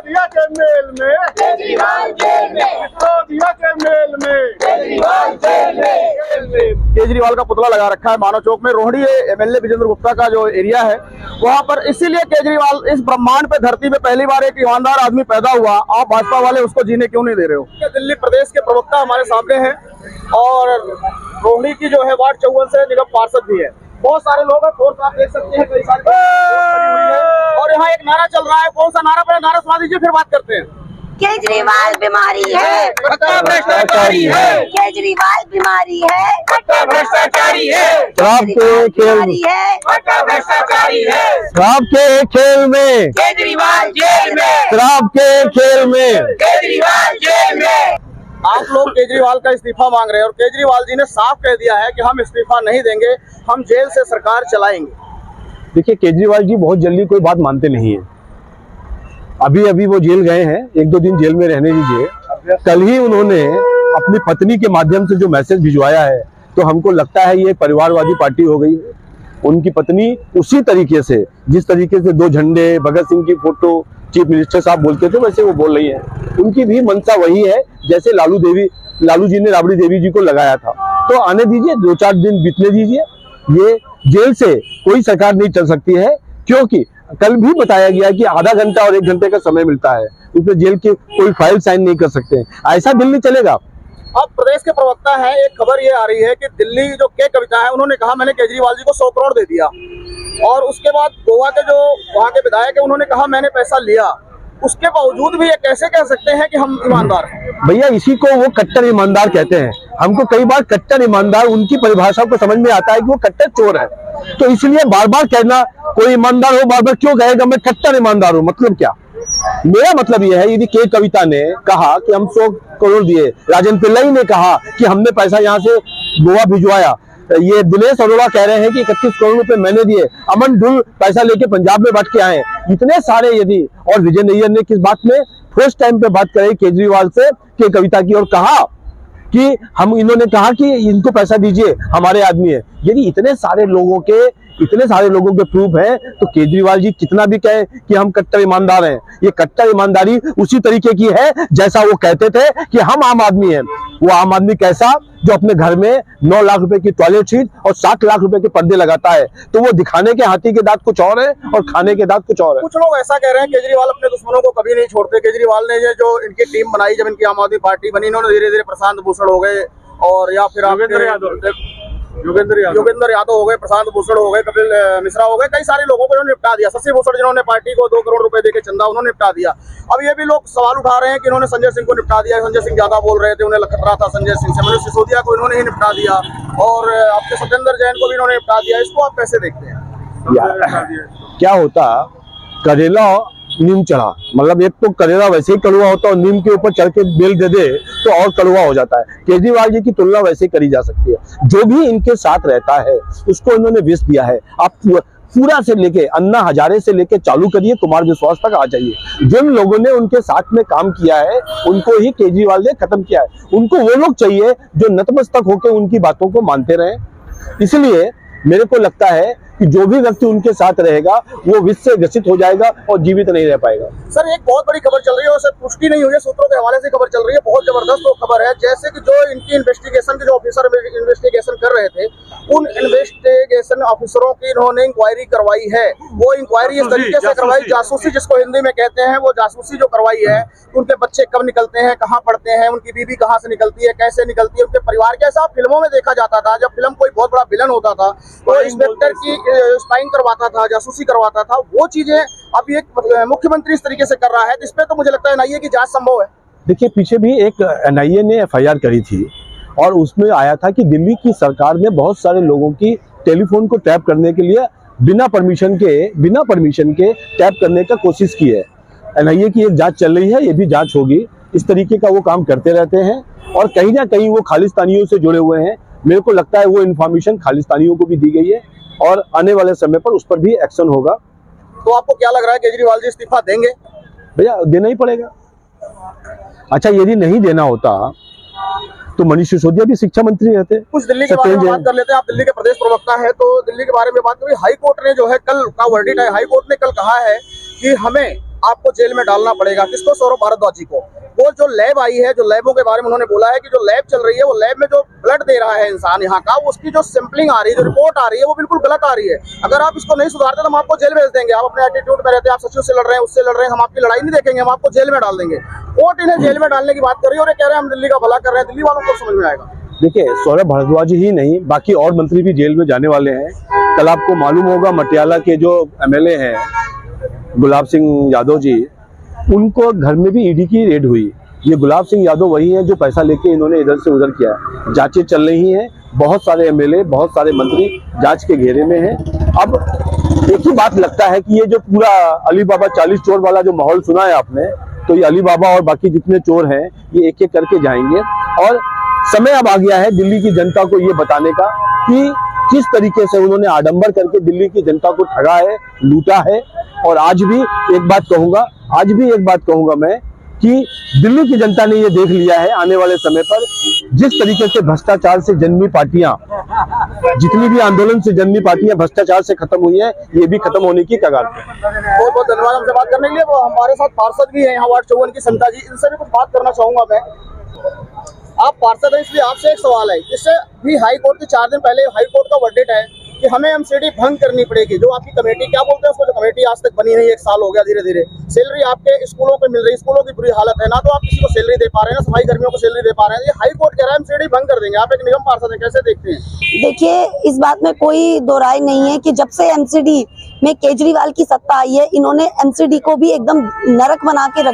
सिसोदिया के मेल में केजरीवाल जेल में, सिसोदिया के मेल में केजरीवाल जेल में। केजरीवाल का पुतला लगा रखा है मानव चौक में। रोहिणी एमएलए विजेंद्र गुप्ता का जो एरिया है वहां पर, इसीलिए केजरीवाल इस ब्रह्मांड पे धरती पे पहली बार एक ईमानदार आदमी पैदा हुआ, आप भाजपा वाले उसको जीने क्यों नहीं दे रहे हो? दिल्ली प्रदेश के प्रवक्ता हमारे सामने हैं और रोहिणी की जो है वार्ड 54 से निगम पार्षद भी है। बहुत सारे लोग हैं, फोर्स आप देख सकते हैं, कई सारे और यहाँ एक नारा चल रहा है। कौन सा नारा? पहले नारा सुना दीजिए, फिर बात करते हैं। केजरीवाल बीमारी है, भ्रष्टाचारी है, केजरीवाल बीमारी है, भ्रष्टाचारी है, शराब के खेल बीमारी है, भ्रष्टाचारी है, शराब के खेल में, केजरीवाल जेल में, शराब के खेल में। केजरीवाल जेल में। आप लोग केजरीवाल का इस्तीफा मांग रहे हैं और केजरीवाल जी ने साफ कह दिया है कि हम इस्तीफा नहीं देंगे, हम जेल से सरकार चलाएंगे। देखिए, केजरीवाल जी बहुत जल्दी कोई बात मानते नहीं है। अभी वो जेल गए हैं, 1-2 दिन जेल में रहने दीजिए। कल ही उन्होंने अपनी पत्नी के माध्यम से जो मैसेज भिजवाया है, तो हमको लगता है ये परिवारवादी पार्टी हो गई है। उनकी पत्नी उसी तरीके से, जिस तरीके से 2 झंडे, भगत सिंह की फोटो चीफ मिनिस्टर साहब बोलते थे, वैसे वो बोल रही हैं। उनकी भी मंशा वही है जैसे लालू जी ने राबड़ी देवी जी को लगाया था। तो आने दीजिए, 2-4 दिन बीतने दीजिए। ये जेल से कोई सरकार नहीं चल सकती है, क्योंकि कल भी बताया गया कि आधा घंटा और 1 घंटे का समय मिलता है, उसमें जेल की कोई फाइल साइन नहीं कर सकते। ऐसा दिल्ली चलेगा? अब प्रदेश के प्रवक्ता हैं, एक खबर ये आ रही है कि दिल्ली जो के कविता है, उन्होंने कहा मैंने केजरीवाल जी को 100 करोड़ दे दिया, और उसके बाद गोवा के जो वहाँ के विधायक है उन्होंने कहा मैंने पैसा लिया। उसके बावजूद भी ये कैसे कह सकते हैं कि हम ईमानदार हैं? भैया, इसी को वो कट्टर ईमानदार कहते हैं। हमको कई बार कट्टर ईमानदार, उनकी परिभाषा को समझ में आता है कि वो कट्टर चोर है। तो इसलिए बार बार कहना, कोई ईमानदार हो, बार बार क्यों कहेगा मैं कट्टर ईमानदार हूँ? मतलब क्या? मेरा मतलब यह है, यदि के कविता ने कहा कि हम 100 करोड़ दिए, राजन पिल्लई ने कहा कि हमने पैसा यहाँ से गोवा भिजवाया, ये दिनेश अरोड़ा कह रहे हैं कि 31 करोड़ रुपए मैंने दिए, अमन ढुल पैसा लेके पंजाब में बैठ के आए, इतने सारे यदि, और विजय नैयर ने किस बात में फर्स्ट टाइम पे बात करी केजरीवाल से के कविता की, और कहा कि इन्होंने कहा कि इनको पैसा दीजिए, हमारे आदमी है। यदि इतने सारे लोगों के प्रूफ हैं, तो केजरीवाल जी कितना भी कहें कि हम कट्टर ईमानदार हैं, ये कट्टर ईमानदारी उसी तरीके की है जैसा वो कहते थे कि हम आम आदमी हैं। वो आम आदमी कैसा? जो अपने घर में 9 लाख रुपए की टॉयलेट सीट और 60 लाख रुपए के पर्दे लगाता है। तो वो दिखाने के हाथी के दांत कुछ और है और खाने के दांत कुछ और है। कुछ लोग ऐसा कह रहे हैं केजरीवाल अपने दुश्मनों को कभी नहीं छोड़ते। केजरीवाल ने ये जो इनकी टीम बनाई, जब इनकी आम आदमी पार्टी बनी, इन्होंने धीरे धीरे प्रशांत भूषण हो गए, और या फिर योगेंद्र यादव हो गए, प्रशांत भूषण हो गए, कपिल मिश्रा हो गए, कई सारे लोगों को इन्होंने निपटा दिया। शशि भूषण जिन्होंने पार्टी को 2 करोड़ रुपए देके चंदा, उन्होंने निपटा दिया। अब ये भी लोग सवाल उठा रहे हैं कि इन्होंने संजय सिंह को निपटा दिया। संजय सिंह ज्यादा बोल रहे थे, उन्हें खतरा था संजय सिंह से। मनीष सिसोदिया को इन्होंने ही निपटा दिया, और आपके सत्येंद्र जैन को भी इन्होंने निपटा दिया। इसको आप कैसे देखते हैं? क्या होता, करेला नीम चढ़ा, मतलब एक तो करेला वैसे ही कड़वा होता है और नीम के ऊपर चढ़ के बेल दे दे तो और कड़वा हो जाता है। केजरीवाल जी की तुलना वैसे करी जा सकती है। जो भी इनके साथ रहता है उसको इन्होंने विष दिया है। आप पूरा से लेके अन्ना हजारे से लेके चालू करिए, कुमार विश्वास तक आ जाइए। जिन लोगों ने उनके साथ में काम किया है उनको ही केजरीवाल ने खत्म किया है। उनको वो लोग चाहिए जो नतमस्तक होकर उनकी बातों को मानते रहे। इसलिए मेरे को लगता है कि जो भी व्यक्ति उनके साथ रहेगा वो विष से ग्रसित हो जाएगा और जीवित नहीं रह पाएगा। सर, एक बहुत बड़ी खबर चल रही है, उससे पुष्टि नहीं हुई है, सूत्रों के हवाले से खबर चल रही है, बहुत जबरदस्त वो खबर है। जैसे कि जो इनकी इन्वेस्टिगेशन के जो ऑफिसर इन्वेस्टिगेशन कर रहे थे, उन इन्वेस्टिगेशन ऑफिसरों की इन्होंने इंक्वायरी करवाई है। वो इंक्वायरी इस तरीके से करवाई, जासूसी जिसको हिंदी में कहते हैं, वो जासूसी जो करवाई है, उनके बच्चे कब निकलते हैं, कहाँ पढ़ते हैं, उनकी बीवी कहाँ से निकलती है, कैसे निकलती है, उनके परिवार के। ऐसा फिल्मों में देखा जाता था, जब फिल्म कोई बहुत बड़ा विलन होता था तो इंस्पेक्टर की स्पाइंग करवाता था, जासूसी करवाता था। वो चीजें अब एक मुख्यमंत्री इस तरीके से कर रहा है, जिसपे तो मुझे लगता है एनआईए की जांच संभव है। देखिए, पीछे भी एक एनआईए ने FIR करी थी और उसमें आया था कि दिल्ली की सरकार ने बहुत सारे लोगों की टेलीफोन को टैप करने के लिए बिना परमिशन के टैप करने का कोशिश की है। एनआईए की एक जांच चल रही है, ये भी जांच होगी। इस तरीके का वो काम करते रहते हैं और कहीं ना कहीं वो खालिस्तानियों से जुड़े हुए हैं। मेरे को लगता है वो इन्फॉर्मेशन खालिस्तानियों को भी दी गई है और आने वाले समय पर उस पर भी एक्शन होगा। तो आपको क्या लग रहा है, केजरीवाल जी इस्तीफा देंगे? भैया, देना ही पड़ेगा। अच्छा, यदि नहीं देना होता तो मनीष सिसोदिया भी शिक्षा मंत्री रहते। कुछ दिल्ली के बारे में बात कर लेते हैं। आप दिल्ली के प्रदेश प्रवक्ता है, तो दिल्ली के बारे में बात करें। हाई कोर्ट ने जो है कल का वर्डिक्ट है, हाई कोर्ट ने कल कहा है कि हमें आपको जेल में डालना पड़ेगा। किसको? सौरभ भारद्वाज जी को। वो जो लैब आई है, जो लैबों के बारे में उन्होंने बोला है कि जो लैब चल रही है, वो लैब में जो ब्लड दे रहा है इंसान यहाँ का, उसकी जो सैंपलिंग आ रही है, जो रिपोर्ट आ रही है, वो बिल्कुल गलत आ रही है। अगर आप इसको नहीं सुधारते तो हम आपको जेल भेज देंगे। आप अपने एटीट्यूड में रहते हैं, आप सचिव से लड़ रहे हैं, उससे लड़ रहे हैं, हम आपकी लड़ाई नहीं देखेंगे, हम आपको जेल में डाल देंगे। कोर्ट इन्हें जेल में डालने की बात कर रही है और ये कह रहे हैं हम दिल्ली का भला कर रहे हैं। दिल्ली वालों को समझ में आएगा। देखिए, सौरभ भारद्वाज ही नहीं, बाकी और मंत्री भी जेल में जाने वाले हैं। कल आपको मालूम होगा, मटियाला के जो एमएलए हैं गुलाब सिंह यादव जी, उनको घर में भी ईडी की रेड हुई। ये गुलाब सिंह यादव वही हैं जो पैसा लेके इन्होंने इधर से उधर किया। जांचें चल रही हैं, बहुत सारे एमएलए, बहुत सारे मंत्री जांच के घेरे में हैं। अब एक ही बात लगता है कि ये जो पूरा अली बाबा 40 चोर वाला जो माहौल सुना है आपने, तो ये अली बाबा और बाकी जितने चोर हैं ये एक एक करके जाएंगे। और समय अब आ गया है दिल्ली की जनता को ये बताने का कि किस तरीके से उन्होंने आडंबर करके दिल्ली की जनता को ठगा है, लूटा है। और आज भी एक बात कहूंगा मैं कि दिल्ली की जनता ने ये देख लिया है आने वाले समय पर जिस तरीके से भ्रष्टाचार से जन्मी पार्टियां, जितनी भी आंदोलन से जन्मी पार्टियां भ्रष्टाचार से खत्म हुई हैं, ये भी खत्म होने की कगार पे। बहुत बहुत धन्यवाद हमसे बात करने के लिए। वो हमारे साथ पार्षद भी हैं यहाँ वार्ड 54 की संता जी, इनसे भी कुछ बात करना चाहूंगा मैं। आप पार्षद हैं, इसलिए आपसे एक सवाल है। इससे भी हाई कोर्ट के 4 दिन पहले हाई कोर्ट का वर्डिक्ट है कि हमें एमसीडी भंग करनी पड़ेगी। जो आपकी कमेटी, क्या बोलते हैं उसको, जो कमेटी आज तक बनी नहीं, 1 साल हो गया, धीरे धीरे सैलरी आपके स्कूलों पे मिल रही, स्कूलों की बुरी हालत है, ना तो आप किसी को सैलरी दे पा रहे हैं, ना सफाई कर्मियों को सैलरी दे पा रहे हैं। ये हाई कोर्ट कह रहा है एमसीडी भंग कर देंगे। आप एक निगम पार्षद हैं, कैसे देखते हैं? देखिए, इस बात में कोई दो राय नहीं है कि जब से एमसीडी में केजरीवाल की सत्ता आई है, इन्होंने एमसीडी को भी एकदम नरक बना के रख